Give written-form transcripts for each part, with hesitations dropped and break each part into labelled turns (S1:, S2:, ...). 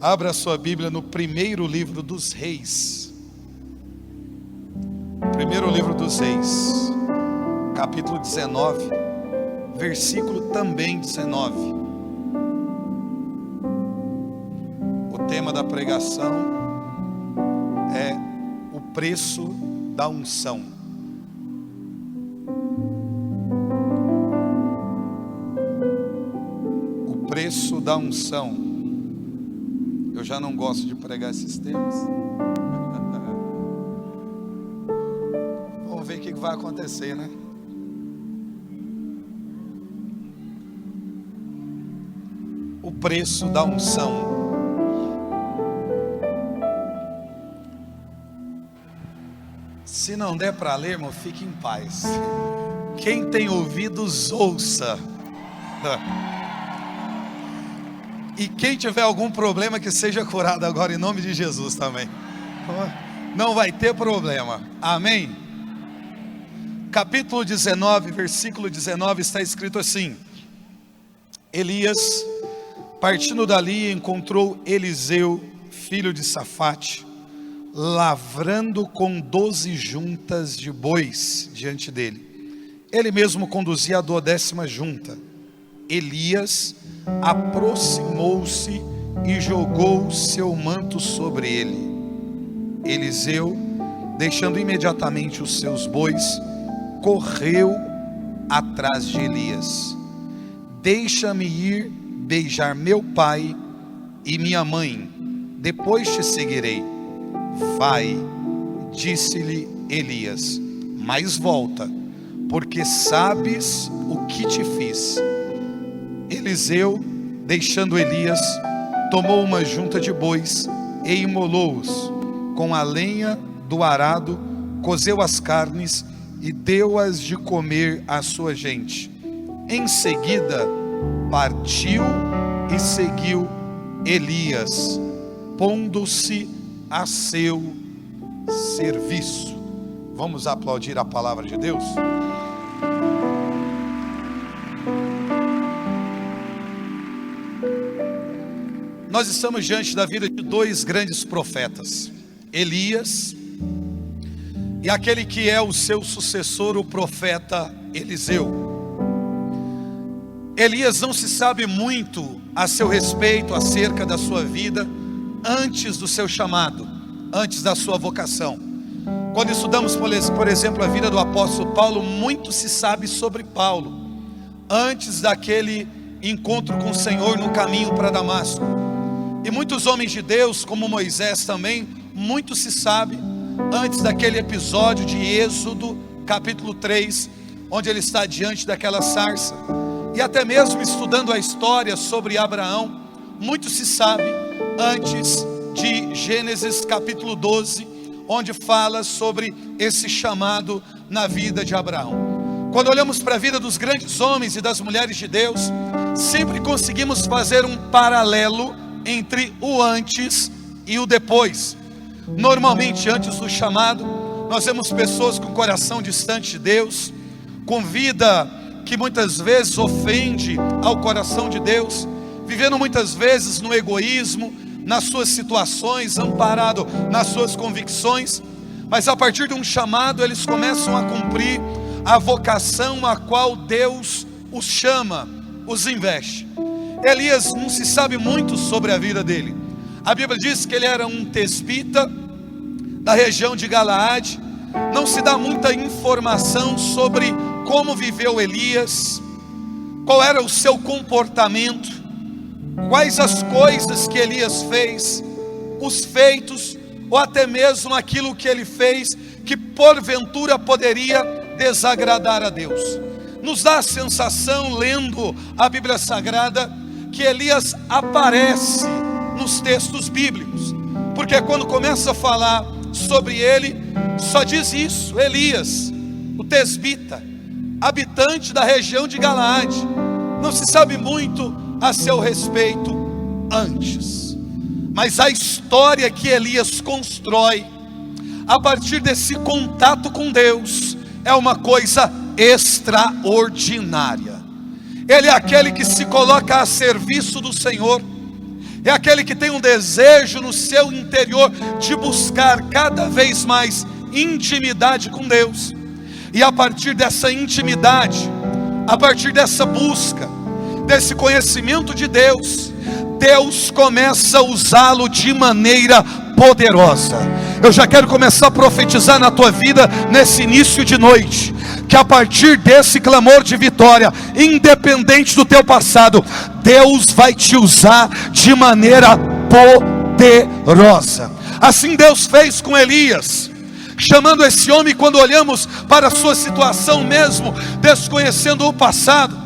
S1: Abra a sua Bíblia no primeiro livro dos Reis. Primeiro livro dos Reis, capítulo 19, versículo também 19. O tema da pregação é o preço da unção. O preço da unção. Eu já não gosto de pregar esses temas. Vamos ver o que vai acontecer, né? O preço da unção. Se não der para ler, irmão, fique em paz. Quem tem ouvidos, ouça. E quem tiver algum problema, que seja curado agora em nome de Jesus também. Não vai ter problema. Amém? Capítulo 19, versículo 19, está escrito assim: Elias, partindo dali, encontrou Eliseu, filho de Safate, lavrando com 12 juntas de bois diante dele. Ele mesmo conduzia a 12ª junta. Elias aproximou-se e jogou seu manto sobre ele. Eliseu, deixando imediatamente os seus bois, correu atrás de Elias. Deixa-me ir beijar meu pai e minha mãe, depois te seguirei. Vai, disse-lhe Elias, mas volta, porque sabes o que te fiz. Eliseu, deixando Elias, tomou uma junta de bois e imolou-os com a lenha do arado, cozeu as carnes e deu-as de comer à sua gente. Em seguida, partiu e seguiu Elias, pondo-se a seu serviço. Vamos aplaudir a palavra de Deus? Nós estamos diante da vida de dois grandes profetas, Elias e aquele que é o seu sucessor, o profeta Eliseu. Elias não se sabe muito a seu respeito, acerca da sua vida, antes do seu chamado, antes da sua vocação. Quando estudamos, por exemplo, a vida do apóstolo Paulo, muito se sabe sobre Paulo, antes daquele encontro com o Senhor no caminho para Damasco. E muitos homens de Deus, como Moisés também, muito se sabe antes daquele episódio de Êxodo, capítulo 3, onde ele está diante daquela sarça. E até mesmo estudando a história sobre Abraão, muito se sabe antes de Gênesis capítulo 12, onde fala sobre esse chamado na vida de Abraão. Quando olhamos para a vida dos grandes homens e das mulheres de Deus, sempre conseguimos fazer um paralelo entre o antes e o depois. Normalmente antes do chamado, nós vemos pessoas com coração distante de Deus, com vida que muitas vezes ofende ao coração de Deus, vivendo muitas vezes no egoísmo, nas suas situações, amparado nas suas convicções. Mas a partir de um chamado, eles começam a cumprir a vocação a qual Deus os chama, os investe. Elias não se sabe muito sobre a vida dele. A Bíblia diz que ele era um tesbita da região de Galaade. Não se dá muita informação sobre como viveu Elias, qual era o seu comportamento, quais as coisas que Elias fez, os feitos, ou até mesmo aquilo que ele fez, que porventura poderia desagradar a Deus. Nos dá a sensação, lendo a Bíblia Sagrada, que Elias aparece nos textos bíblicos, porque quando começa a falar sobre ele, só diz isso: Elias, o tesbita, habitante da região de Galaade. Não se sabe muito a seu respeito antes, mas a história que Elias constrói a partir desse contato com Deus é uma coisa extraordinária. Ele é aquele que se coloca a serviço do Senhor. é aquele que tem um desejo no seu interior de buscar cada vez mais intimidade com Deus. E a partir dessa intimidade, a partir dessa busca, desse conhecimento de Deus, Deus começa a usá-lo de maneira poderosa. Eu já quero começar a profetizar na tua vida nesse início de noite, que a partir desse clamor de vitória, independente do teu passado, Deus vai te usar de maneira poderosa. Assim Deus fez com Elias, chamando esse homem. Quando olhamos para a sua situação, mesmo desconhecendo o passado,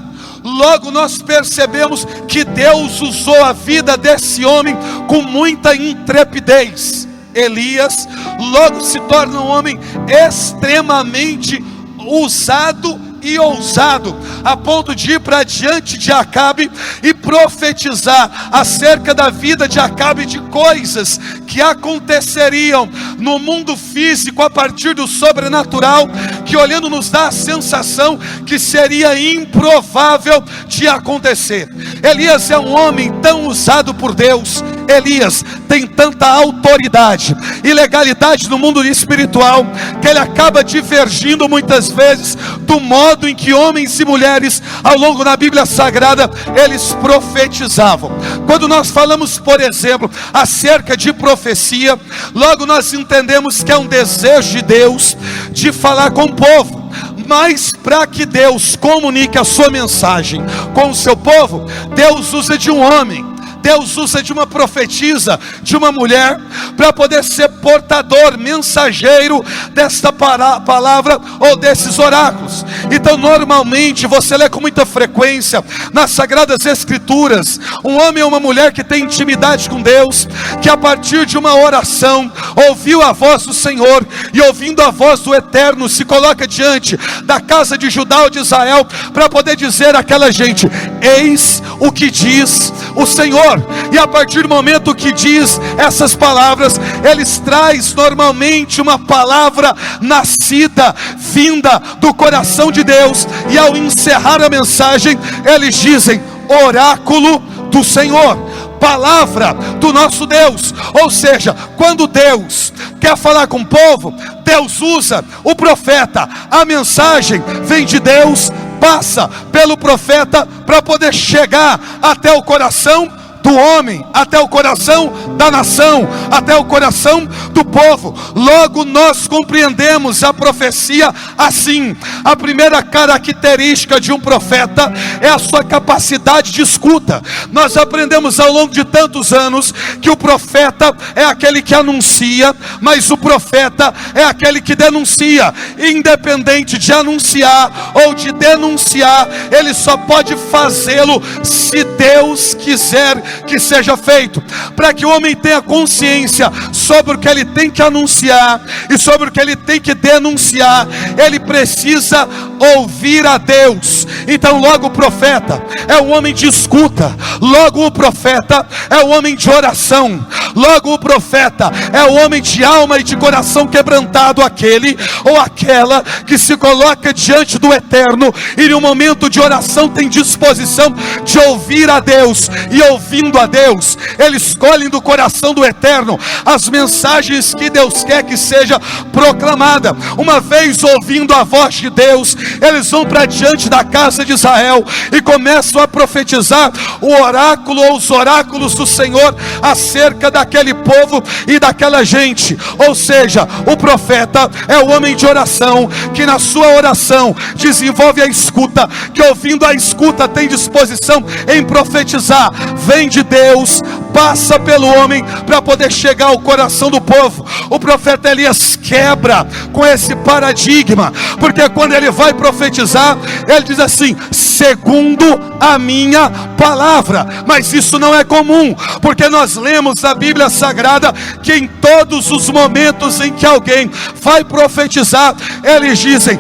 S1: logo nós percebemos que Deus usou a vida desse homem com muita intrepidez. Elias logo se torna um homem extremamente usado e ousado, a ponto de ir para diante de Acabe e profetizar acerca da vida de Acabe, de coisas que aconteceriam no mundo físico a partir do sobrenatural, que olhando nos dá a sensação que seria improvável de acontecer. Elias é um homem tão usado por Deus. Elias tem tanta autoridade e legalidade no mundo espiritual, que ele acaba divergindo muitas vezes do modo em que homens e mulheres ao longo da Bíblia Sagrada eles profetizavam. Quando nós falamos, por exemplo, acerca de profecia, logo nós entendemos que é um desejo de Deus de falar com o povo. Mas para que Deus comunique a sua mensagem com o seu povo, Deus usa de um homem, Deus usa de uma profetisa, de uma mulher, para poder ser portador, mensageiro desta palavra ou desses oráculos. Então normalmente você lê com muita frequência nas Sagradas Escrituras um homem ou uma mulher que tem intimidade com Deus, que a partir de uma oração ouviu a voz do Senhor, e ouvindo a voz do Eterno se coloca diante da casa de Judá ou de Israel para poder dizer àquela gente: eis o que diz o Senhor. E a partir do momento que diz essas palavras, eles traz normalmente uma palavra nascida, vinda do coração de Deus, e ao encerrar a mensagem, eles dizem: oráculo do Senhor, palavra do nosso Deus. Ou seja, quando Deus quer falar com o povo, Deus usa o profeta. A mensagem vem de Deus, passa pelo profeta para poder chegar até o coração do homem, até o coração da nação, até o coração do povo. Logo nós compreendemos a profecia assim. A primeira característica de um profeta é a sua capacidade de escuta. Nós aprendemos ao longo de tantos anos que o profeta é aquele que anuncia, mas o profeta é aquele que denuncia. Independente de anunciar ou de denunciar, ele só pode fazê-lo se Deus quiser que seja feito. Para que o homem tenha consciência sobre o que ele tem que anunciar e sobre o que ele tem que denunciar, ele precisa ouvir a Deus. Então logo o profeta é um homem de escuta, logo o profeta é um homem de oração, logo o profeta é o homem de alma e de coração quebrantado, aquele ou aquela que se coloca diante do Eterno e no momento de oração tem disposição de ouvir a Deus, e ouvindo a Deus, eles escolhem do coração do Eterno as mensagens que Deus quer que seja proclamada. Uma vez ouvindo a voz de Deus, eles vão para diante da casa de Israel e começam a profetizar o oráculo ou os oráculos do Senhor acerca daquele povo e daquela gente. Ou seja, o profeta é o homem de oração, que na sua oração desenvolve a escuta, que ouvindo a escuta tem disposição em profetizar. Vem de Deus, passa pelo homem para poder chegar ao coração do povo. O profeta Elias quebra com esse paradigma, porque quando ele vai profetizar, ele diz assim: segundo a minha palavra. Mas isso não é comum, porque nós lemos na Bíblia Sagrada que em todos os momentos em que alguém vai profetizar, eles dizem: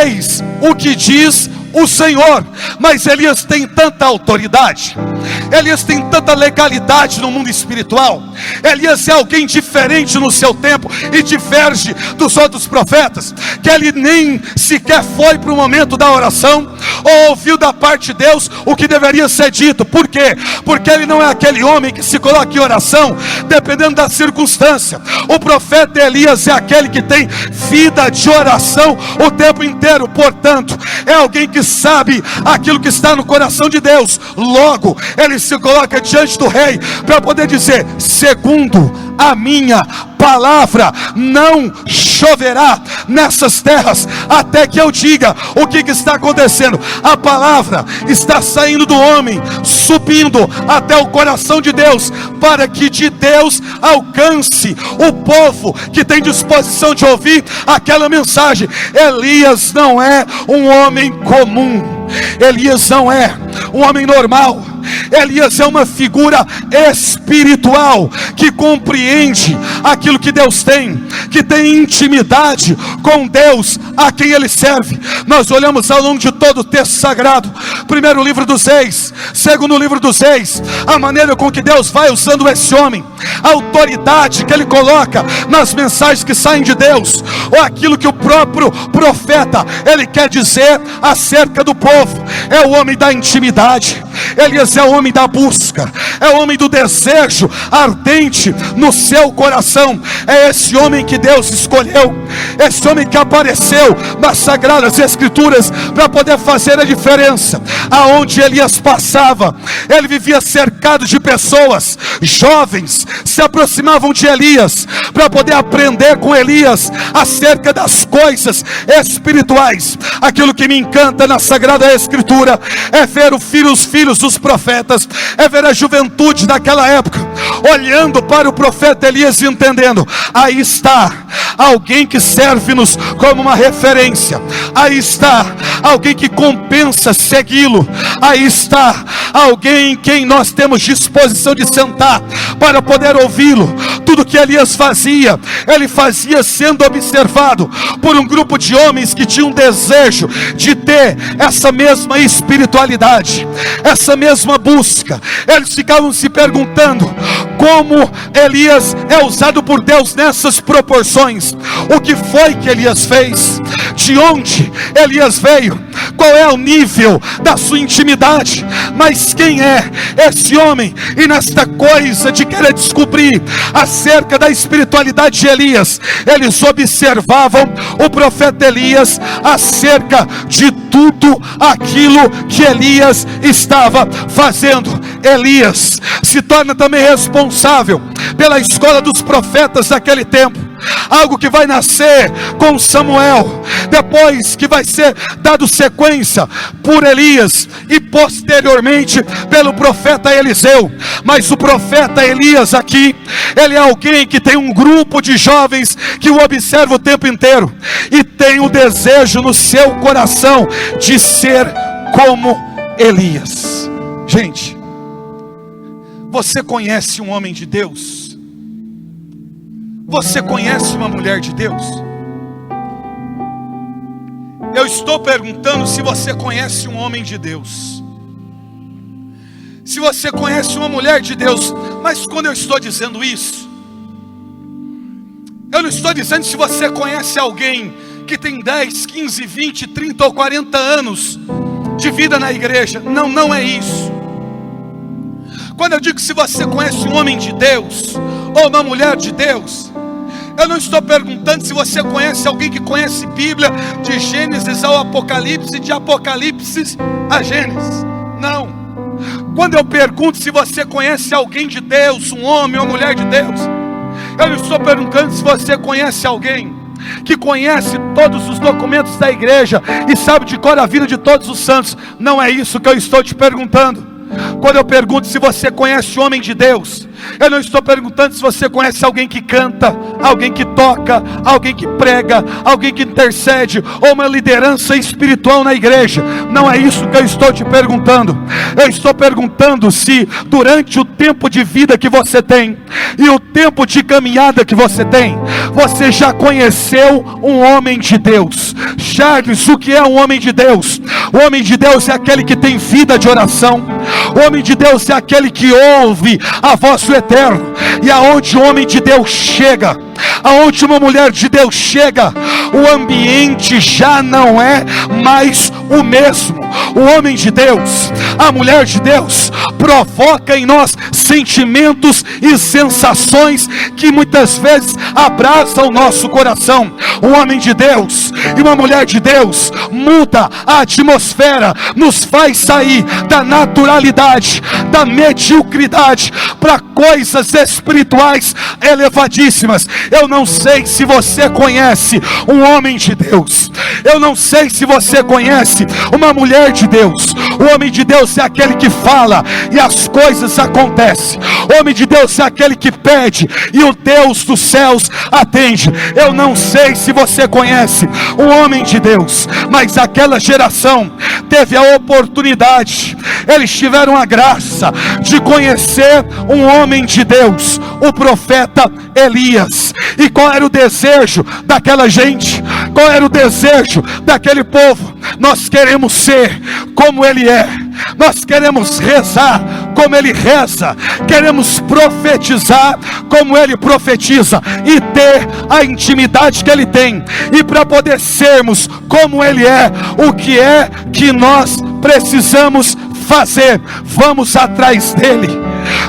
S1: eis o que diz o Senhor. Mas Elias tem tanta autoridade, Elias tem tanta legalidade no mundo espiritual, Elias é alguém diferente no seu tempo e diverge dos outros profetas, que ele nem sequer foi para o momento da oração, ou ouviu da parte de Deus o que deveria ser dito. Por quê? Porque ele não é aquele homem que se coloca em oração dependendo da circunstância. O profeta Elias é aquele que tem vida de oração o tempo inteiro. Portanto, é alguém que sabe aquilo que está no coração de Deus. Logo, ele se coloca diante do rei para poder dizer: segundo a minha palavra, não choverá nessas terras até que eu diga. O que está acontecendo? A palavra está saindo do homem, subindo até o coração de Deus, para que de Deus alcance o povo que tem disposição de ouvir aquela mensagem. Elias não é um homem comum, Elias não é um homem normal. Elias é uma figura espiritual que compreende aquilo que Deus tem, que tem intimidade com Deus a quem ele serve. Nós olhamos ao longo de todo o texto sagrado, primeiro livro dos Reis, segundo livro dos Reis, a maneira com que Deus vai usando esse homem, a autoridade que ele coloca nas mensagens que saem de Deus, ou aquilo que o próprio profeta ele quer dizer acerca do povo. É o homem da intimidade. Elias é o homem da busca, é o homem do desejo ardente no seu coração. É esse homem que Deus escolheu, esse homem que apareceu nas Sagradas Escrituras para poder fazer a diferença. Aonde Elias passava, ele vivia cercado de pessoas, jovens se aproximavam de Elias para poder aprender com Elias acerca das coisas espirituais. Aquilo que me encanta na Sagrada Escritura é ver os filhos dos profetas, é ver a juventude daquela época olhando para o profeta Elias e entendendo: aí está alguém que serve-nos como uma referência, aí está alguém que compensa segui-lo, aí está alguém em quem nós temos disposição de sentar para poder ouvi-lo. Tudo que Elias fazia, ele fazia sendo observado por um grupo de homens que tinham desejo de ter essa mesma espiritualidade, essa mesma busca. Eles ficavam se perguntando: como Elias é usado por Deus nessas proporções? O que foi que Elias fez? De onde Elias veio? Qual é o nível da sua intimidade? Mas quem é esse homem? E nesta coisa de querer descobrir acerca da espiritualidade de Elias, eles observavam o profeta Elias acerca de tudo aquilo que Elias estava fazendo. Elias se torna também responsável pela escola dos profetas daquele tempo, algo que vai nascer com Samuel, depois que vai ser dado sequência por Elias e posteriormente pelo profeta Eliseu. Mas o profeta Elias aqui, ele é alguém que tem um grupo de jovens que o observa o tempo inteiro e tem o desejo no seu coração de ser como Elias. Gente, você conhece um homem de Deus? Você conhece uma mulher de Deus? Eu estou perguntando se você conhece um homem de Deus, se você conhece uma mulher de Deus. Mas quando eu estou dizendo isso, eu não estou dizendo se você conhece alguém que tem 10, 15, 20, 30 ou 40 anos de vida na igreja. Não, não é isso. Quando eu digo se você conhece um homem de Deus ou uma mulher de Deus, eu não estou perguntando se você conhece alguém que conhece Bíblia de Gênesis ao Apocalipse, de Apocalipse a Gênesis. Não. Quando eu pergunto se você conhece alguém de Deus, um homem ou uma mulher de Deus, eu não estou perguntando se você conhece alguém que conhece todos os documentos da igreja e sabe de cor a vida de todos os santos. Não é isso que eu estou te perguntando. Quando eu pergunto se você conhece o homem de Deus, Eu não estou perguntando se você conhece alguém que canta, alguém que toca, alguém que prega, alguém que intercede, ou uma liderança espiritual na igreja. Não é isso que eu estou te perguntando. Eu estou perguntando se durante o tempo de vida que você tem e o tempo de caminhada que você tem, você já conheceu um homem de Deus. Charles, o que é um homem de Deus? O homem de Deus é aquele que tem vida de oração. O homem de Deus é aquele que ouve a voz do Eterno. E aonde o homem de Deus chega, aonde uma mulher de Deus chega, o ambiente já não é mais o mesmo. O homem de Deus, a mulher de Deus, provoca em nós sentimentos e sensações que muitas vezes abraçam o nosso coração. O homem de Deus e uma mulher de Deus muda a atmosfera, nos faz sair da naturalidade, da mediocridade, para coisas espirituais elevadíssimas. Eu não sei se você conhece um homem de Deus, eu não sei se você conhece uma mulher de Deus. O homem de Deus é aquele que fala e as coisas acontecem. O homem de Deus é aquele que pede e o Deus dos céus atende. Eu não sei se você conhece um homem de Deus, mas aquela geração teve a oportunidade, eles tiveram a graça de conhecer um homem de Deus, o profeta Elias. E qual era o desejo daquela gente? Qual era o desejo daquele povo? Nós queremos ser como ele é, nós queremos rezar como ele reza, queremos profetizar como ele profetiza e ter a intimidade que ele tem. E para poder sermos como ele é, o que é que nós precisamos fazer? Vamos atrás dele,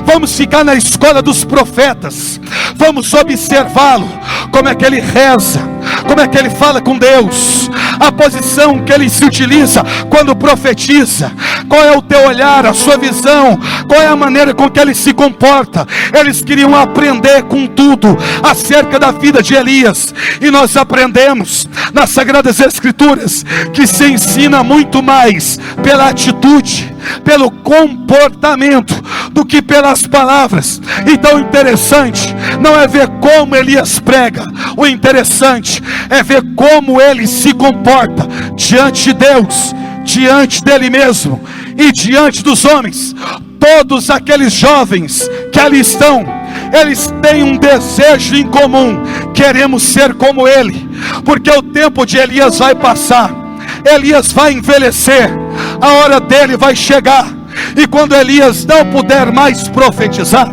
S1: vamos ficar na escola dos profetas, vamos observá-lo, como é que ele reza, como é que ele fala com Deus, a posição que ele se utiliza quando profetiza, qual é o teu olhar, a sua visão, qual é a maneira com que ele se comporta. Eles queriam aprender com tudo acerca da vida de Elias, e nós aprendemos nas Sagradas Escrituras que se ensina muito mais pela atitude, pelo comportamento, do que pelas palavras. Então o interessante não é ver como Elias prega, o interessante é ver como ele se comporta diante de Deus, diante dele mesmo e diante dos homens. Todos aqueles jovens que ali estão, eles têm um desejo em comum: queremos ser como ele, porque o tempo de Elias vai passar, Elias vai envelhecer, a hora dele vai chegar. E quando Elias não puder mais profetizar,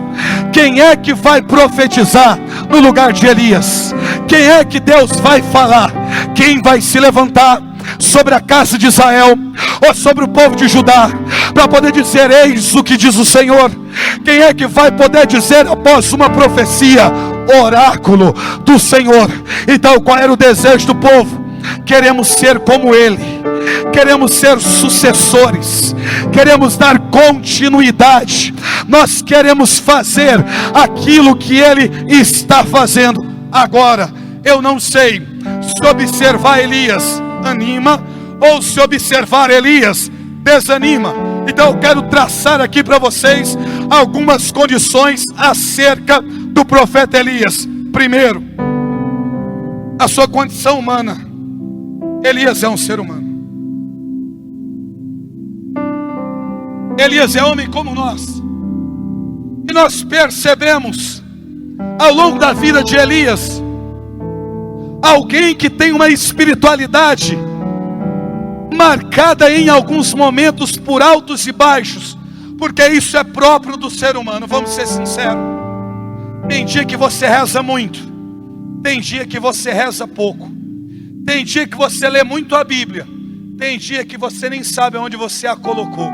S1: quem é que vai profetizar no lugar de Elias? Quem é que Deus vai falar? Quem vai se levantar sobre a casa de Israel ou sobre o povo de Judá para poder dizer: eis o que diz o Senhor? Quem é que vai poder dizer após uma profecia? Oráculo do Senhor. Então qual era o desejo do povo? Queremos ser como ele, queremos ser sucessores, queremos dar continuidade, nós queremos fazer aquilo que ele está fazendo. Agora, eu não sei se observar Elias anima ou se observar Elias desanima. Então eu quero traçar aqui para vocês algumas condições acerca do profeta Elias. Primeiro, a sua condição humana. Elias é um ser humano. Elias é homem como nós. E nós percebemos ao longo da vida de Elias alguém que tem uma espiritualidade marcada em alguns momentos por altos e baixos, porque isso é próprio do ser humano. Vamos ser sinceros. Tem dia que você reza muito, tem dia que você reza pouco, tem dia que você lê muito a Bíblia, tem dia que você nem sabe onde você a colocou,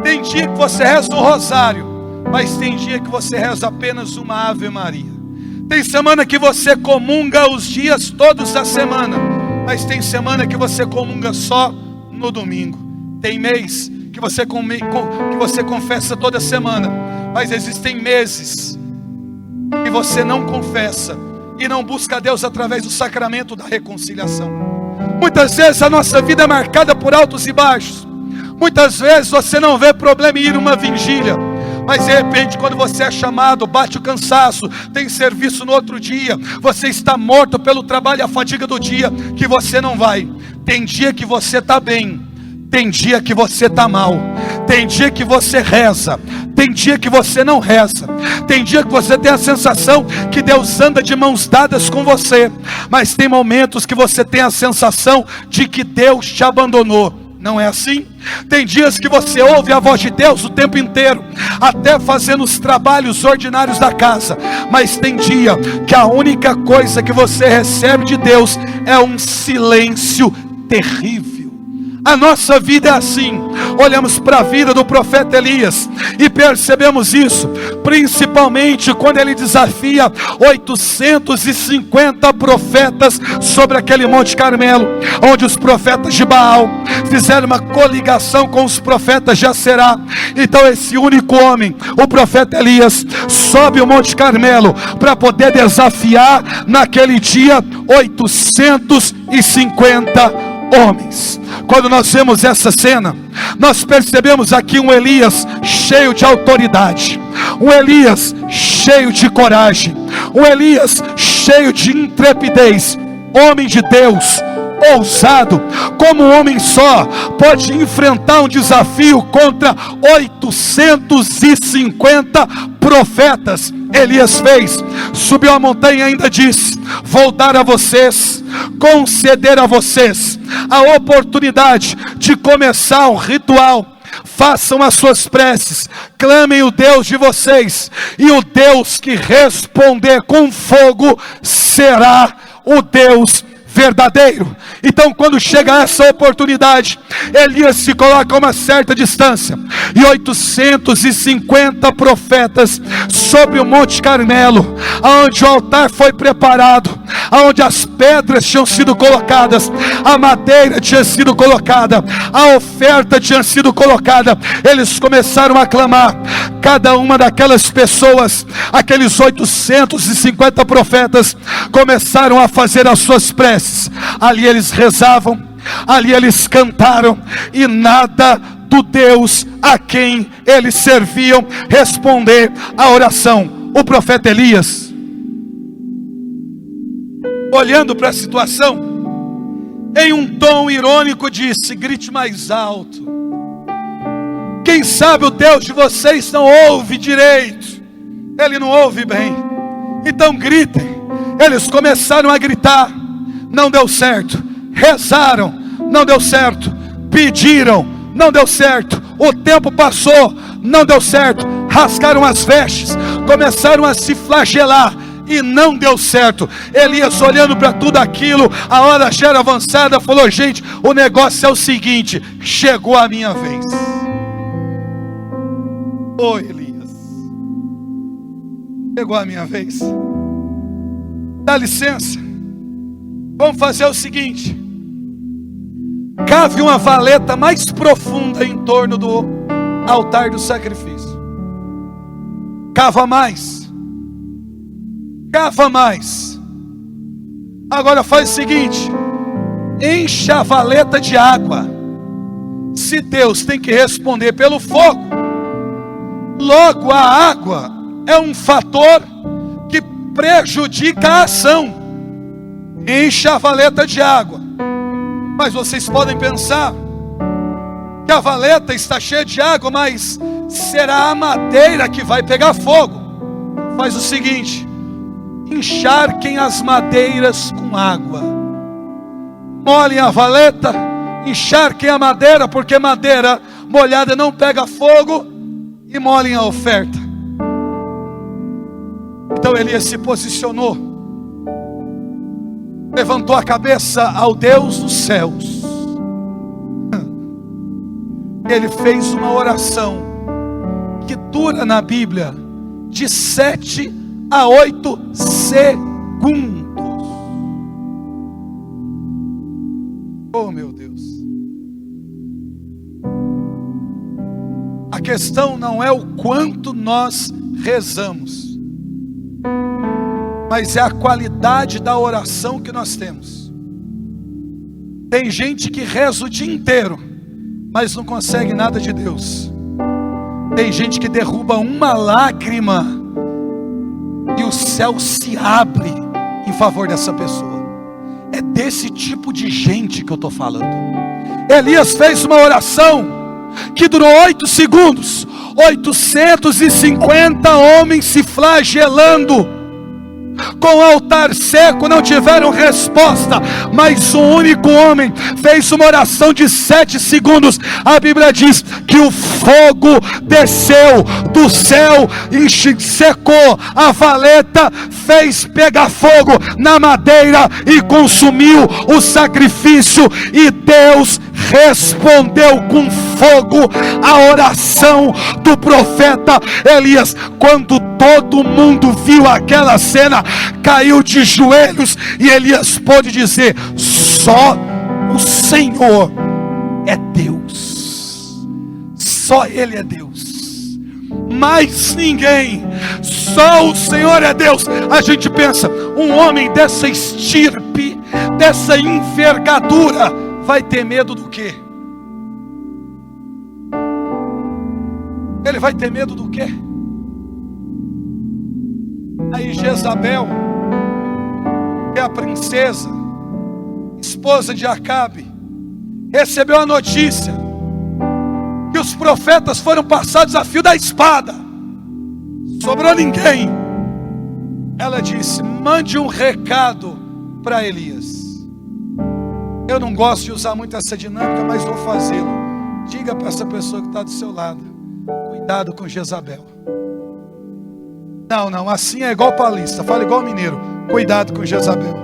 S1: tem dia que você reza o rosário, mas tem dia que você reza apenas uma Ave Maria. Tem semana que você comunga os dias todos da semana, mas tem semana que você comunga só no domingo. Tem mês que você confessa toda semana, mas existem meses que você não confessa e não busca a Deus através do sacramento da reconciliação. Muitas vezes a nossa vida é marcada por altos e baixos. Muitas vezes você não vê problema em ir uma vigília, Mas de repente, quando você é chamado, bate o cansaço, tem serviço no outro dia, você está morto pelo trabalho e a fadiga do dia, que você não vai. Tem dia que você está bem, tem dia que você está mal, tem dia que você reza, tem dia que você não reza, tem dia que você tem a sensação que Deus anda de mãos dadas com você, mas tem momentos que você tem a sensação de que Deus te abandonou. Não é assim? Tem dias que você ouve a voz de Deus o tempo inteiro, até fazendo os trabalhos ordinários da casa, mas tem dia que a única coisa que você recebe de Deus é um silêncio terrível. A nossa vida é assim. Olhamos para a vida do profeta Elias e percebemos isso, principalmente quando ele desafia 850 profetas sobre aquele Monte Carmelo, onde os profetas de Baal fizeram uma coligação com os profetas de Aserá. Então esse único homem, o profeta Elias, sobe o Monte Carmelo para poder desafiar naquele dia 850 homens. Quando nós vemos essa cena, nós percebemos aqui um Elias cheio de autoridade, um Elias cheio de coragem, um Elias cheio de intrepidez, homem de Deus, ousado. Como um homem só pode enfrentar um desafio contra 850 profetas? Elias fez, subiu a montanha e ainda disse: vou dar a vocês, conceder a vocês a oportunidade de começar o ritual. Façam as suas preces, clamem o Deus de vocês, e o Deus que responder com fogo será o Deus verdadeiro. Então, quando chega essa oportunidade, Elias se coloca a uma certa distância, e 850 profetas sobre o Monte Carmelo, aonde o altar foi preparado, aonde as pedras tinham sido colocadas, a madeira tinha sido colocada, a oferta tinha sido colocada. Eles começaram a clamar. Cada uma daquelas pessoas, aqueles 850 profetas, começaram a fazer as suas preces. Ali eles rezavam, ali eles cantaram, e nada do Deus a quem eles serviam responder à oração. O profeta Elias, olhando para a situação, em um tom irônico disse: grite mais alto. Quem sabe o Deus de vocês não ouve direito, ele não ouve bem, então gritem. Eles começaram a gritar, não deu certo. Rezaram, não deu certo. Pediram, não deu certo. O tempo passou, não deu certo. Rasgaram as vestes, começaram a se flagelar, e não deu certo. Elias, olhando para tudo aquilo, a hora já era avançada, falou: gente, o negócio é o seguinte, chegou a minha vez. Ô Elias, chegou a minha vez. Dá licença, vamos fazer o seguinte: cave uma valeta mais profunda em torno do altar do sacrifício. Cava mais. Cava mais. Agora faz o seguinte: enche a valeta de água. Se Deus tem que responder pelo fogo, logo a água é um fator que prejudica a ação. Enche a valeta de água. Mas vocês podem pensar que a valeta está cheia de água, mas será a madeira que vai pegar fogo. Faz o seguinte: encharquem as madeiras com água, molhem a valeta, encharquem a madeira, porque madeira molhada não pega fogo, e molhem a oferta. Então Elias se posicionou, levantou a cabeça ao Deus dos céus. Ele fez uma oração que dura na Bíblia de 7 a 8 segundos. Oh meu Deus. A questão não é o quanto nós rezamos, mas é a qualidade da oração que nós temos. Tem gente que reza o dia inteiro, mas não consegue nada de Deus. Tem gente que derruba uma lágrima e o céu se abre em favor dessa pessoa. É desse tipo de gente que eu estou falando. Elias fez uma oração que durou 8 segundos. 850 homens se flagelando com o altar seco não tiveram resposta, mas um único homem fez uma oração de 7 segundos. A Bíblia diz que o fogo desceu do céu e secou a valeta, fez pegar fogo na madeira e consumiu o sacrifício, e Deus respondeu com fogo a oração do profeta Elias. Quando todo mundo viu aquela cena, caiu de joelhos, e Elias pôde dizer: só o Senhor é Deus, só Ele é Deus, mais ninguém, só o Senhor é Deus. A gente pensa, um homem dessa estirpe, dessa envergadura, vai ter medo do quê? Ele vai ter medo do quê? Aí Jezabel, que é a princesa, esposa de Acabe, recebeu a notícia que os profetas foram passados a fio da espada. Sobrou ninguém. Ela disse: mande um recado para Elias. Eu não gosto de usar muito essa dinâmica, mas vou fazê-lo. Diga para essa pessoa que está do seu lado: cuidado com Jezabel. Não, assim é igual paulista, fala igual mineiro: cuidado com Jezabel.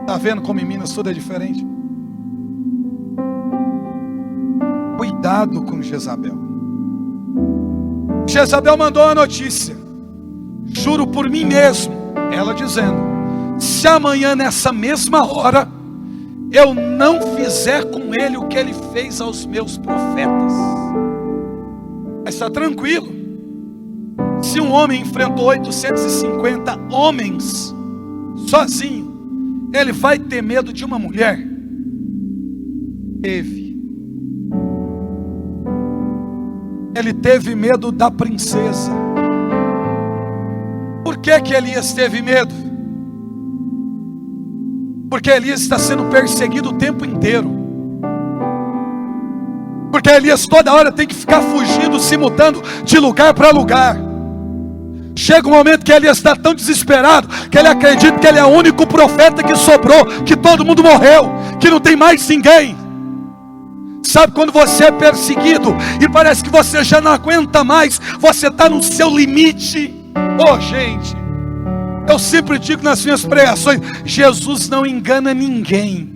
S1: Está vendo como em Minas tudo é diferente? Cuidado com Jezabel. Jezabel mandou a notícia: juro por mim mesmo, ela dizendo, se amanhã nessa mesma hora eu não fizer com ele o que ele fez aos meus profetas. Mas está tranquilo. Se um homem enfrentou 850 homens sozinho, ele vai ter medo de uma mulher? Teve. Ele teve medo da princesa. Por que Elias teve medo? Porque Elias está sendo perseguido o tempo inteiro. Porque Elias toda hora tem que ficar fugindo, se mudando de lugar para lugar. Chega um momento que Elias está tão desesperado que ele acredita que ele é o único profeta que sobrou, que todo mundo morreu, que não tem mais ninguém. Sabe quando você é perseguido e parece que você já não aguenta mais, você está no seu limite? Oh, gente, eu sempre digo nas minhas pregações: Jesus não engana ninguém.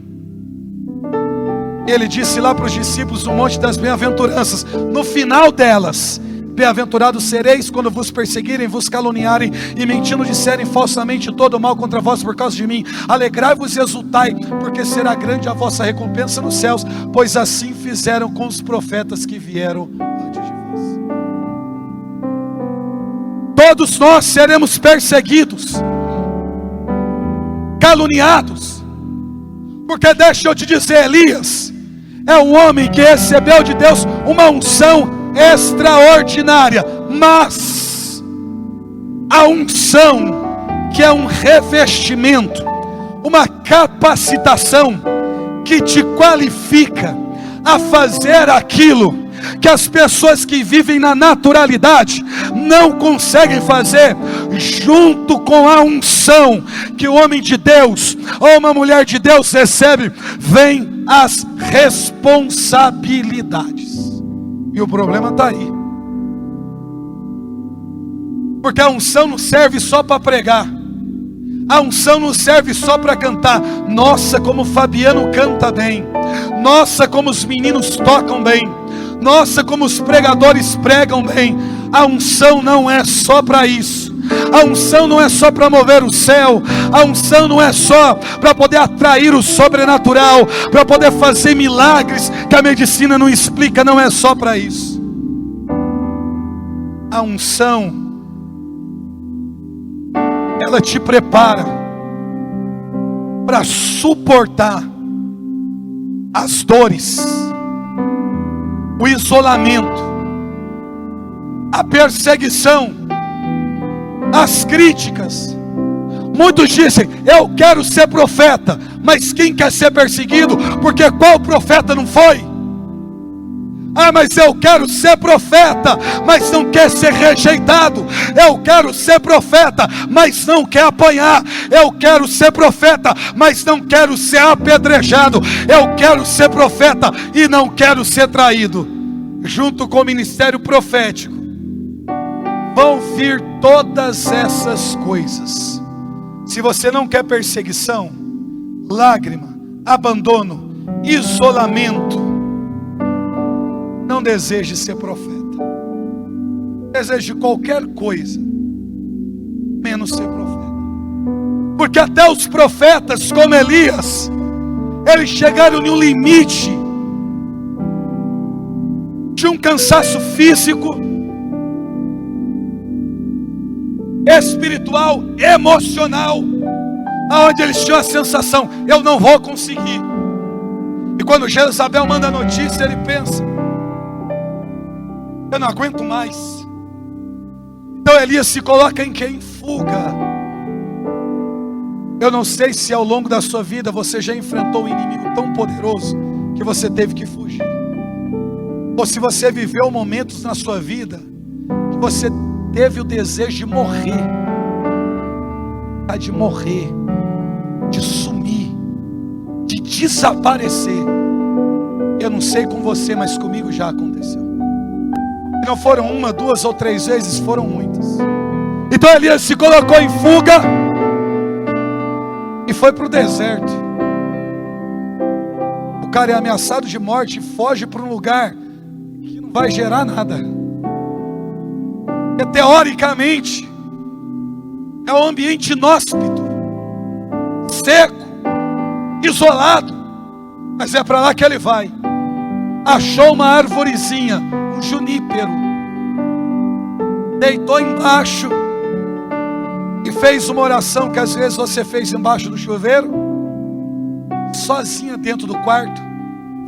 S1: Ele disse lá para os discípulos no Monte das Bem-aventuranças, no final delas: bem-aventurados sereis quando vos perseguirem, vos caluniarem e mentindo disserem falsamente todo mal contra vós por causa de mim. Alegrai-vos e exultai, porque será grande a vossa recompensa nos céus, pois assim fizeram com os profetas que vieram antes de vós. Todos nós seremos perseguidos, caluniados, porque deixa eu te dizer, Elias é um homem que recebeu de Deus uma unção extraordinária, mas a unção, que é um revestimento, uma capacitação que te qualifica a fazer aquilo que as pessoas que vivem na naturalidade não conseguem fazer, junto com a unção que o homem de Deus ou uma mulher de Deus recebe, vem as responsabilidades. E o problema está aí, porque a unção não serve só para pregar, a unção não serve só para cantar. Nossa, como o Fabiano canta bem, nossa, como os meninos tocam bem, nossa, como os pregadores pregam bem. A unção não é só para isso. A unção não é só para mover o céu. A unção não é só para poder atrair o sobrenatural, para poder fazer milagres que a medicina não explica. Não é só para isso. A unção, ela te prepara para suportar as dores, o isolamento, a perseguição, as críticas. Muitos dizem: eu quero ser profeta, mas quem quer ser perseguido? Porque qual profeta não foi? Ah, mas eu quero ser profeta, mas não quer ser rejeitado. Eu quero ser profeta, mas não quer apanhar. Eu quero ser profeta, mas não quero ser apedrejado. Eu quero ser profeta e não quero ser traído. Junto com o ministério profético vão vir todas essas coisas. Se você não quer perseguição, lágrima, abandono, isolamento, não deseje ser profeta. Deseje qualquer coisa, menos ser profeta. Porque até os profetas, como Elias, eles chegaram em um limite de um cansaço físico, espiritual, emocional, aonde eles tinham a sensação: eu não vou conseguir. E quando Jezabel manda a notícia, ele pensa: eu não aguento mais. Então Elias se coloca em quê? Em fuga. Eu não sei se ao longo da sua vida você já enfrentou um inimigo tão poderoso que você teve que fugir, ou se você viveu momentos na sua vida que você teve o desejo de morrer, de sumir, de desaparecer. Eu não sei com você, mas comigo já aconteceu. E não foram uma, duas ou três vezes, foram muitas. Então Elias se colocou em fuga e foi para o deserto. O cara é ameaçado de morte e foge para um lugar que não vai gerar nada. E teoricamente é um ambiente inóspito, seco, isolado, mas é para lá que ele vai. Achou uma arvorezinha, um junípero, deitou embaixo e fez uma oração que às vezes você fez embaixo do chuveiro, sozinha dentro do quarto,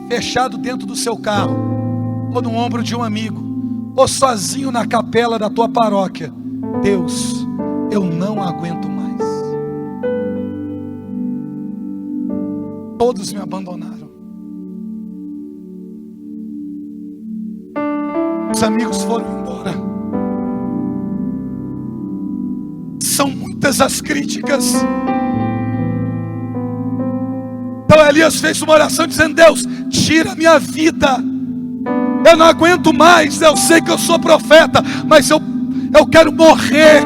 S1: fechado dentro do seu carro, ou no ombro de um amigo, ou sozinho na capela da tua paróquia. Deus, eu não aguento mais. Todos me abandonaram. Os amigos foram embora. São muitas as críticas. Então Elias fez uma oração dizendo: Deus, tira a minha vida. Eu não aguento mais. Eu sei que eu sou profeta, mas eu quero morrer.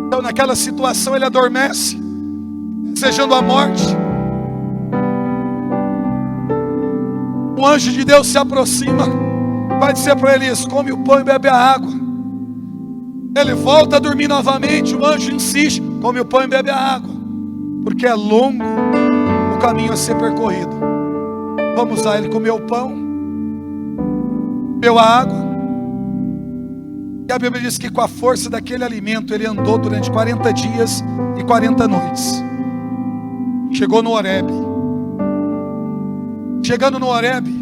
S1: Então naquela situação ele adormece, desejando a morte. Um anjo de Deus se aproxima, vai dizer para Elias: come o pão e bebe a água. Ele volta a dormir novamente. O anjo insiste: come o pão e bebe a água, porque é longo o caminho a ser percorrido. Vamos lá. Ele comeu o pão, bebeu a água, e a Bíblia diz que com a força daquele alimento ele andou durante 40 dias e 40 noites. Chegou no Horebe. Chegando no Horebe,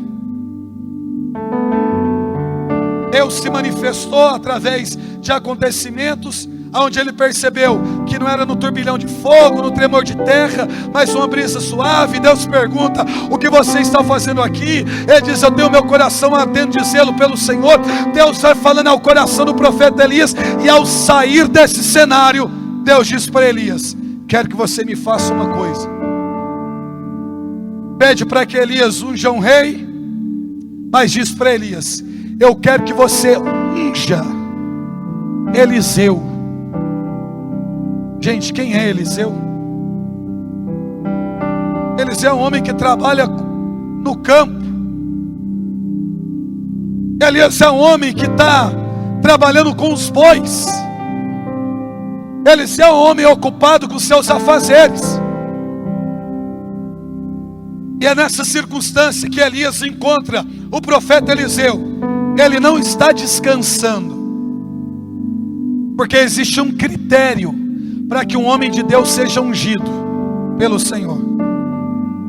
S1: Deus se manifestou através de acontecimentos, onde ele percebeu que não era no turbilhão de fogo, no tremor de terra, mas uma brisa suave. Deus pergunta: o que você está fazendo aqui? Ele diz: eu tenho meu coração ardendo de zelo pelo Senhor. Deus vai falando ao coração do profeta Elias, e ao sair desse cenário, Deus diz para Elias: quero que você me faça uma coisa. Pede para que Elias unja um rei, mas diz para Elias: eu quero que você unja Eliseu. Gente, quem é Eliseu? Eliseu é um homem que trabalha no campo. Elias é um homem que está trabalhando com os bois. Eliseu é um homem ocupado com seus afazeres. E é nessa circunstância que Elias encontra o profeta Eliseu. Ele não está descansando, porque existe um critério para que um homem de Deus seja ungido pelo Senhor.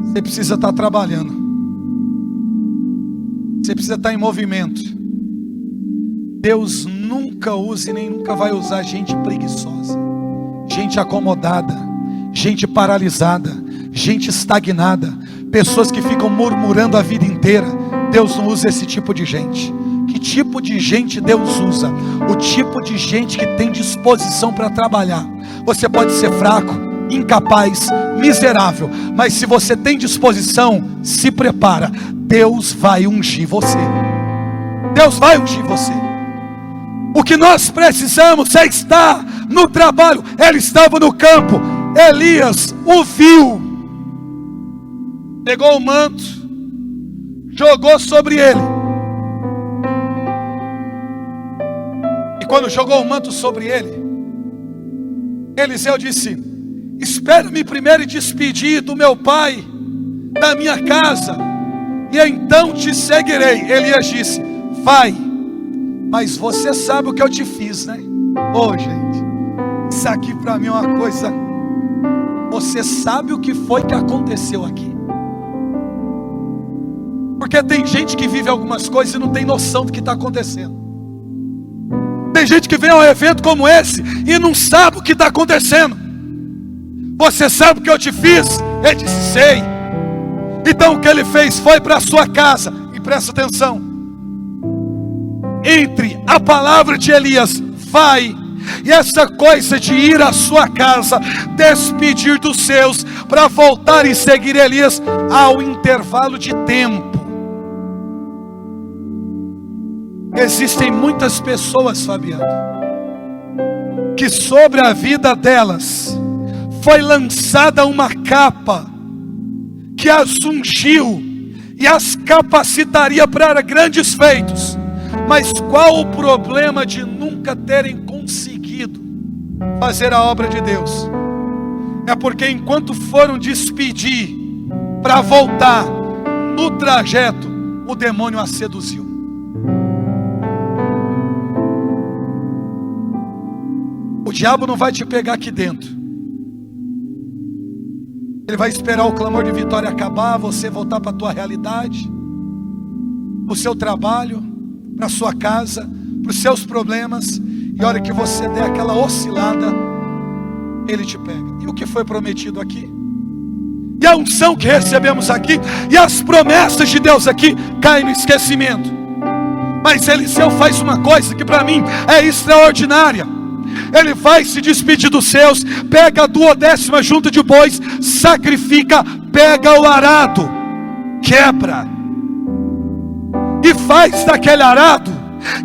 S1: Você precisa estar trabalhando, você precisa estar em movimento, Deus nunca usa e nem nunca vai usar gente preguiçosa, gente acomodada, gente paralisada, gente estagnada, pessoas que ficam murmurando a vida inteira. Deus não usa esse tipo de gente. Que tipo de gente Deus usa? O tipo de gente que tem disposição para trabalhar. Você pode ser fraco, incapaz, miserável, mas se você tem disposição, se prepara, Deus vai ungir você. Deus vai ungir você. O que nós precisamos é estar no trabalho. Ele estava no campo, Elias o viu, pegou o manto, jogou sobre ele, e quando jogou o manto sobre ele, Eliseu disse: espera-me primeiro despedir do meu pai, da minha casa, e então te seguirei. Elias disse: vai, mas você sabe o que eu te fiz, né? Gente, isso aqui para mim é uma coisa. Você sabe o que foi que aconteceu aqui? Porque tem gente que vive algumas coisas e não tem noção do que está acontecendo. Tem gente que vem a um evento como esse e não sabe o que está acontecendo. Você sabe o que eu te fiz? Ele disse: sei. Então o que ele fez foi para a sua casa. E presta atenção, entre a palavra de Elias, vai, e essa coisa de ir à sua casa, despedir dos seus, para voltar e seguir Elias, há um intervalo de tempo. Existem muitas pessoas, Fabiano, que sobre a vida delas foi lançada uma capa que as ungiu e as capacitaria para grandes feitos. Mas qual o problema de nunca terem conseguido fazer a obra de Deus? É porque enquanto foram despedir para voltar, no trajeto o demônio a seduziu. O diabo não vai te pegar aqui dentro. Ele vai esperar o clamor de vitória acabar, você voltar para a tua realidade, para o seu trabalho, para a sua casa, para os seus problemas, e a hora que você der aquela oscilada, ele te pega. E o que foi prometido aqui? E a unção que recebemos aqui, e as promessas de Deus aqui, caem no esquecimento. Mas Eliseu faz uma coisa que para mim é extraordinária. Ele vai se despedir dos seus, pega a 12ª junta de bois, sacrifica, pega o arado, quebra, e faz daquele arado,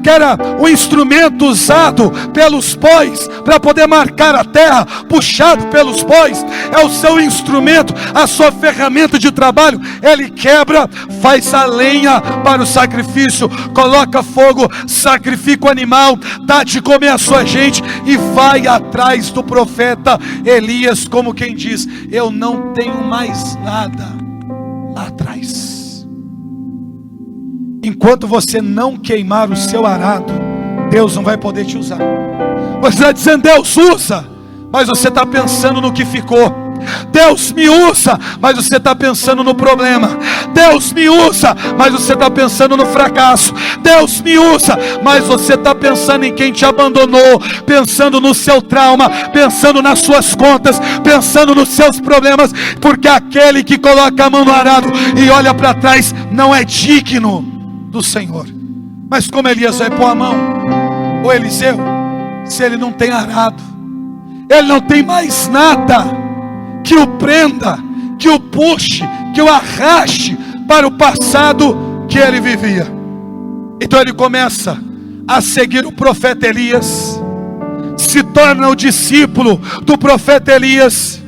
S1: que era o instrumento usado pelos bois, para poder marcar a terra, puxado pelos bois, é o seu instrumento, a sua ferramenta de trabalho. Ele quebra, faz a lenha para o sacrifício, coloca fogo, sacrifica o animal, dá de comer a sua gente, e vai atrás do profeta Elias, como quem diz: eu não tenho mais nada lá atrás. Enquanto você não queimar o seu arado, Deus não vai poder te usar. Você está dizendo: Deus usa, mas você está pensando no que ficou. Deus me usa, mas você está pensando no problema. Deus me usa, mas você está pensando no fracasso. Deus me usa, mas você está pensando em quem te abandonou, pensando no seu trauma, pensando nas suas contas, pensando nos seus problemas, porque aquele que coloca a mão no arado e olha para trás não é digno do Senhor. Mas como Elias vai pôr a mão, o Eliseu, se ele não tem arado, ele não tem mais nada que o prenda, que o puxe, que o arraste para o passado que ele vivia. Então ele começa a seguir o profeta Elias, se torna o discípulo do profeta Elias,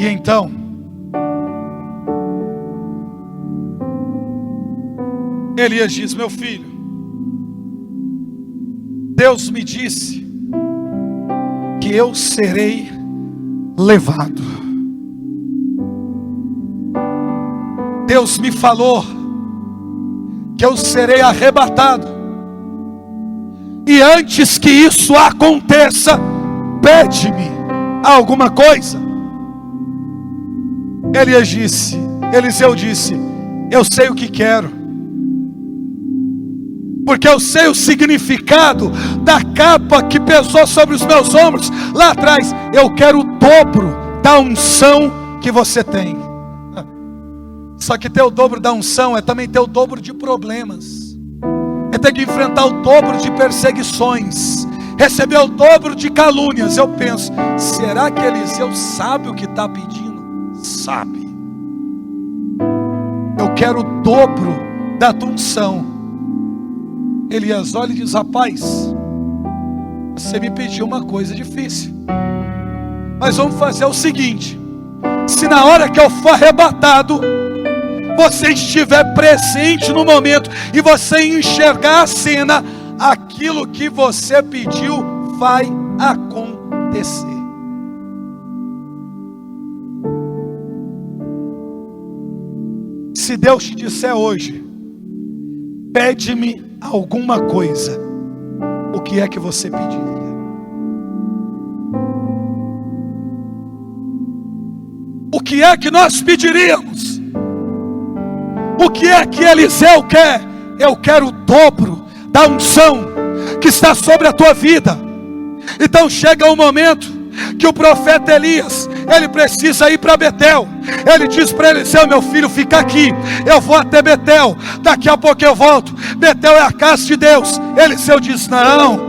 S1: e então Elias diz: meu filho, Deus me disse que eu serei levado. Deus me falou que eu serei arrebatado. E antes que isso aconteça, pede-me alguma coisa. Eliseu disse: eu sei o que quero. porque eu sei o significado da capa que pesou sobre os meus ombros lá atrás. Eu quero o dobro da unção que você tem. Só que ter o dobro da unção é também ter o dobro de problemas, é ter que enfrentar o dobro de perseguições, receber o dobro de calúnias. Eu penso, será que Eliseu sabe o que está pedindo? Sabe. Eu quero o dobro da tua unção. Elias olha e diz: rapaz, você me pediu uma coisa difícil, mas vamos fazer o seguinte: se na hora que eu for arrebatado, você estiver presente no momento e você enxergar a cena, aquilo que você pediu vai acontecer. Se Deus te disser hoje: pede-me alguma coisa, o que é que você pediria? O que é que nós pediríamos? O que é que Eliseu quer? Eu quero o dobro da unção que está sobre a tua vida. Então chega um momento que o profeta Elias, ele precisa ir para Betel. Ele diz para Eliseu: meu filho, fica aqui, eu vou até Betel, daqui a pouco eu volto. Betel é a casa de Deus. Eliseu diz: não,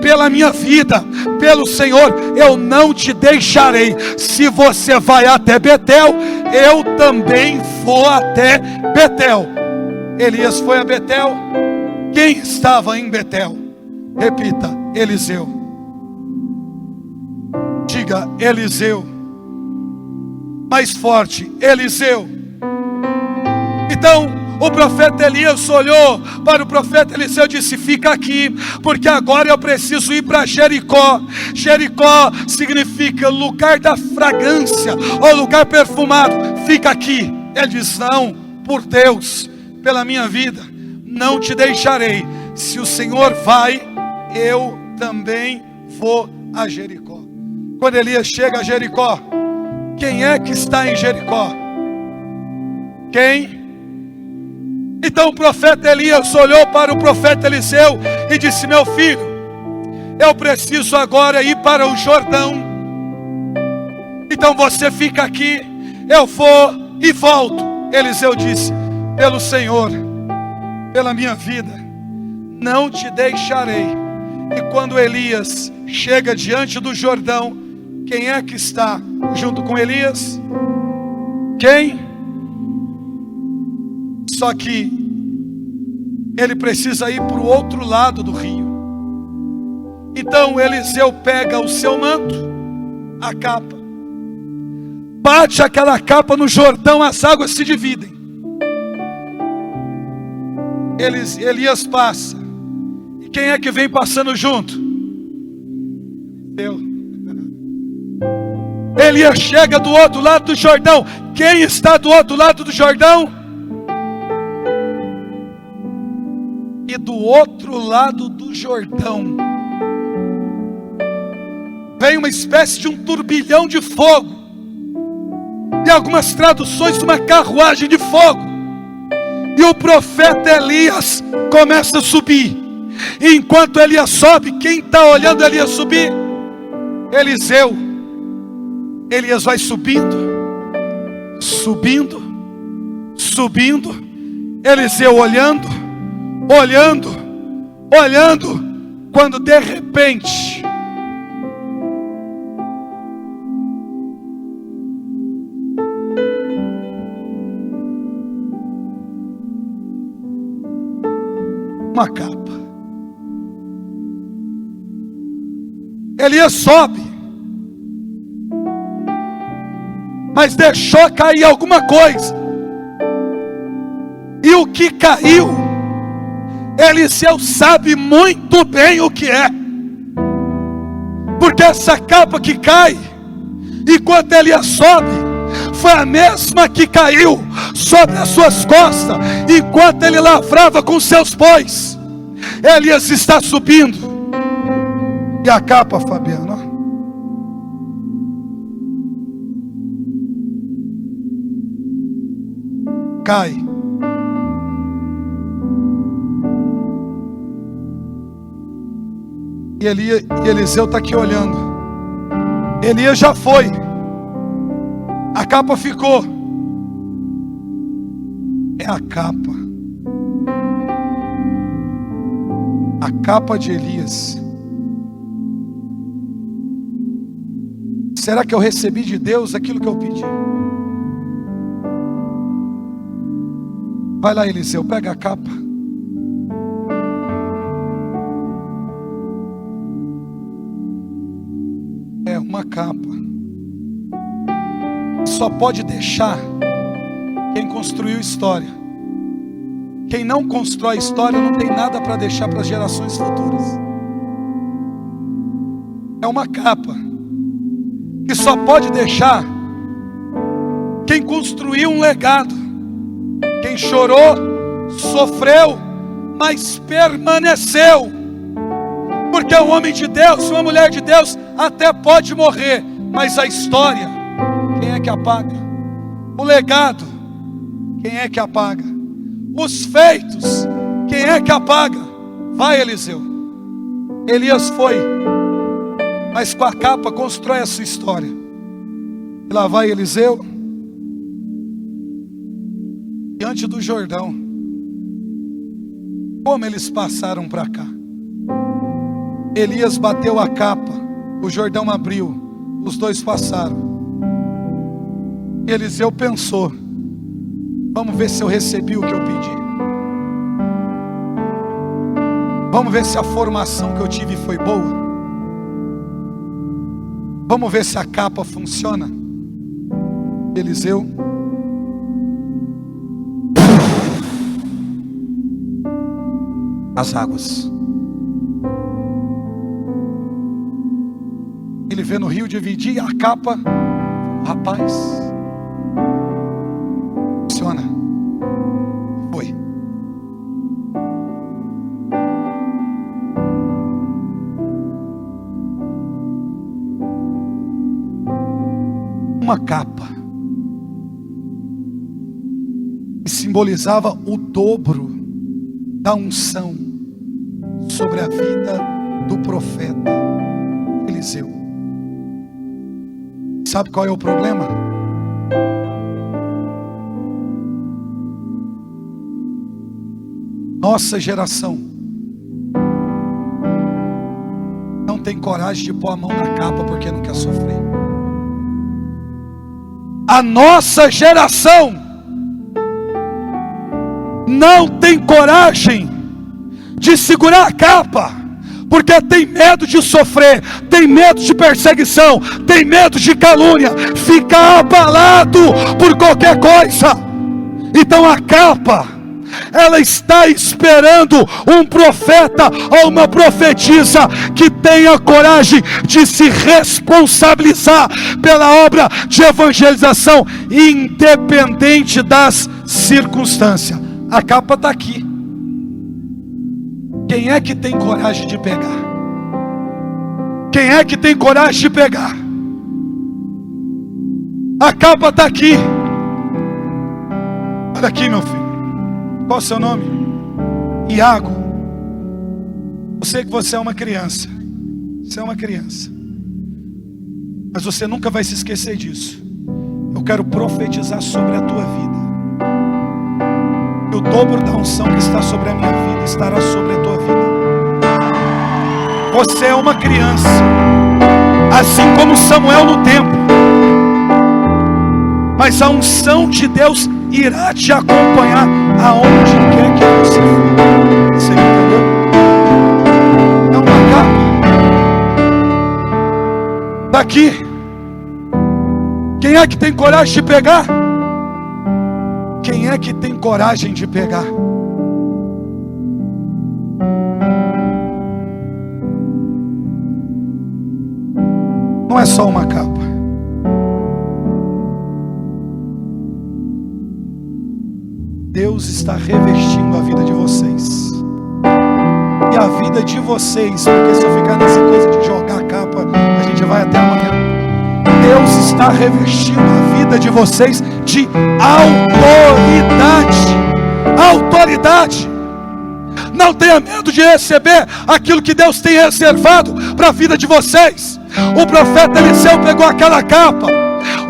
S1: pela minha vida, pelo Senhor, eu não te deixarei. Se você vai até Betel, eu também vou até Betel. Elias foi a Betel. Quem estava em Betel? Repita: Eliseu. Diga: Eliseu. Mais forte: Eliseu. Então o profeta Elias olhou para o profeta Eliseu e disse: fica aqui, porque agora eu preciso ir para Jericó. Jericó significa lugar da fragrância, ou lugar perfumado. Fica aqui. Ele diz: não, por Deus, pela minha vida, não te deixarei. Se o Senhor vai, eu também vou a Jericó. Quando Elias chega a Jericó, quem é que está em Jericó? Quem? Então o profeta Elias olhou para o profeta Eliseu e disse: meu filho, eu preciso agora ir para o Jordão. Então você fica aqui, eu vou e volto. Eliseu disse: pelo Senhor, pela minha vida, não te deixarei. E quando Elias chega diante do Jordão, quem é que está junto com Elias? Quem? Só que ele precisa ir para o outro lado do rio. Então Eliseu pega o seu manto, a capa, bate aquela capa no Jordão, as águas se dividem. Elias passa. E quem é que vem passando junto? Eu. Elias chega do outro lado do Jordão. Quem está do outro lado do Jordão? E do outro lado do Jordão vem uma espécie de um turbilhão de fogo. Em algumas traduções, uma carruagem de fogo. E o profeta Elias começa a subir. E enquanto Elias sobe, quem está olhando Elias subir? Eliseu. Elias vai subindo, subindo, subindo. Eliseu olhando, olhando, olhando. Quando de repente uma capa. Elias sobe, mas deixou cair alguma coisa. E o que caiu, Eliseu sabe muito bem o que é. Porque essa capa que cai, enquanto Elias sobe, foi a mesma que caiu sobre as suas costas, enquanto ele lavrava com seus bois. Elias está subindo. E a capa, Fabiano, cai. E Eliseu está aqui olhando. Elias já foi. A capa ficou. É a capa. A capa de Elias. Será que eu recebi de Deus aquilo que eu pedi? Vai lá, Eliseu, pega a capa. É uma capa. Só pode deixar quem construiu história. Quem não constrói história não tem nada para deixar para as gerações futuras. É uma capa que só pode deixar quem construiu um legado. Quem chorou, sofreu, mas permaneceu. Porque um homem de Deus, uma mulher de Deus até pode morrer, mas a história, quem é que apaga? O legado, quem é que apaga? Os feitos, quem é que apaga? Vai, Eliseu. Elias foi, mas com a capa constrói a sua história. E lá vai Eliseu, diante do Jordão. Como eles passaram para cá? Elias bateu a capa, o Jordão abriu, os dois passaram. Eliseu pensou: vamos ver se eu recebi o que eu pedi. Vamos ver se a formação que eu tive foi boa. Vamos ver se a capa funciona. Eliseu as águas. Ele vê no rio dividir a capa. Rapaz, funciona. Foi. Uma capa que simbolizava o dobro da unção sobre a vida do profeta Eliseu. Sabe qual é o problema? Nossa geração não tem coragem de pôr a mão na capa porque não quer sofrer. A nossa geração não tem coragem de segurar a capa, porque tem medo de sofrer, tem medo de perseguição, tem medo de calúnia, fica abalado por qualquer coisa. Então a capa, ela está esperando um profeta ou uma profetisa que tenha coragem de se responsabilizar pela obra de evangelização, independente das circunstâncias. A capa está aqui. Quem é que tem coragem de pegar? Quem é que tem coragem de pegar? A capa está aqui. Olha aqui, meu filho. Qual é o seu nome? Iago. Eu sei que você é uma criança. Você é uma criança. Mas você nunca vai se esquecer disso. Eu quero profetizar sobre a tua vida. E o dobro da unção que está sobre a minha vida estará sobre a tua vida. Você é uma criança, assim como Samuel no templo. Mas a unção de Deus irá te acompanhar aonde quer que você for. Você entendeu? É uma capa. Daqui. Quem é que tem coragem de pegar? Quem é que tem coragem de pegar? Não é só uma capa. Deus está revestindo a vida de vocês. E a vida de vocês, porque se eu ficar nessa coisa de jogar a capa, a gente vai até amanhã. Deus está revestindo a vida de vocês de autoridade. Autoridade. Não tenha medo de receber aquilo que Deus tem reservado para a vida de vocês. O profeta Eliseu pegou aquela capa,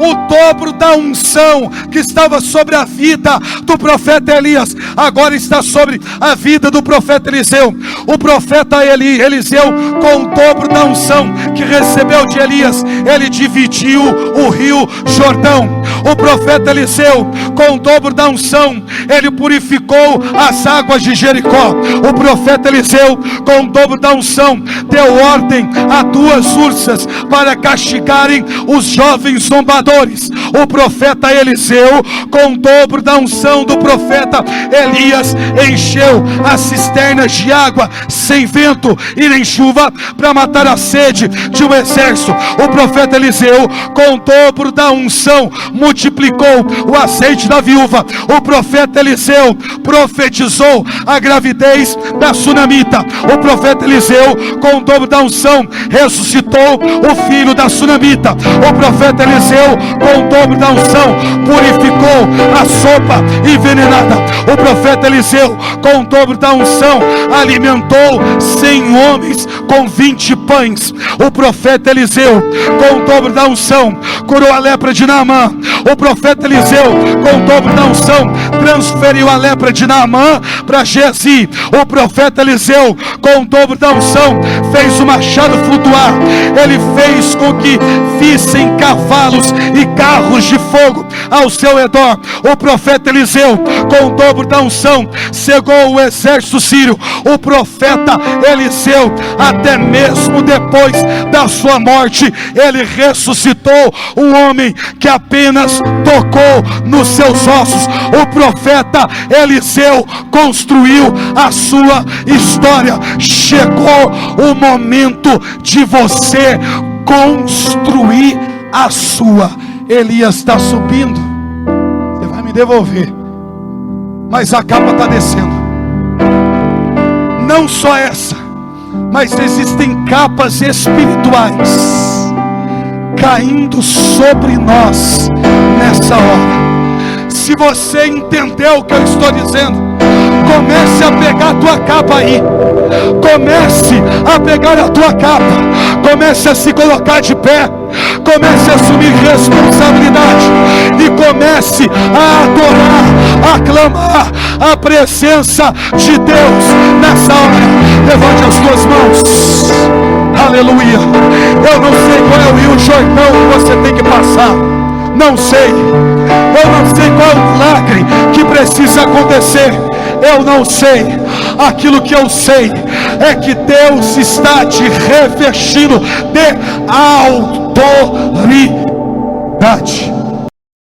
S1: o dobro da unção que estava sobre a vida do profeta Elias, agora está sobre a vida do profeta Eliseu. O profeta Eliseu, com o dobro da unção que recebeu de Elias, ele dividiu o rio Jordão. O profeta Eliseu, com o dobro da unção, ele purificou as águas de Jericó. O profeta Eliseu, com o dobro da unção, deu ordem a 2 ursas para castigarem os jovens zombadores. O profeta Eliseu, com o dobro da unção do profeta Elias, encheu as cisternas de água sem vento e nem chuva para matar a sede de um exército. O profeta Eliseu, com o dobro da unção, multiplicou o azeite da viúva. O profeta Eliseu profetizou a gravidez da sunamita. O profeta Eliseu, com o dobro da unção, ressuscitou o filho da sunamita. O profeta Eliseu, com o dobro da unção, purificou a sopa envenenada. O profeta Eliseu, com o dobro da unção, alimentou 100 homens com 20 pães. O profeta Eliseu, com o dobro da unção, curou a lepra de Naamã. O profeta Eliseu, com o dobro da unção, transferiu a lepra de Naamã para Gezi. O profeta Eliseu, com o dobro da unção, fez o machado flutuar. Ele fez com que vissem cavalos e carros de fogo ao seu redor. O profeta Eliseu, com o dobro da unção, cegou o exército sírio. O profeta Eliseu, até mesmo depois da sua morte, ele ressuscitou um homem que apenas tocou nos seus ossos. O profeta Eliseu construiu a sua história. Chegou o momento de você construir a sua. Elias está subindo, você vai me devolver, mas a capa está descendo. Não só essa, mas existem capas espirituais caindo sobre nós nessa hora. Se você entendeu o que eu estou dizendo, comece a pegar a tua capa aí. Comece a pegar a tua capa. Comece a se colocar de pé. Comece a assumir responsabilidade. E comece a adorar, a clamar a presença de Deus nessa hora. Levante as tuas mãos. Aleluia. Eu não sei qual é o Rio Jordão que você tem que passar. Não sei. Eu não sei qual é o milagre que precisa acontecer. Eu não sei. Aquilo que eu sei é que Deus está te revestindo de autoridade.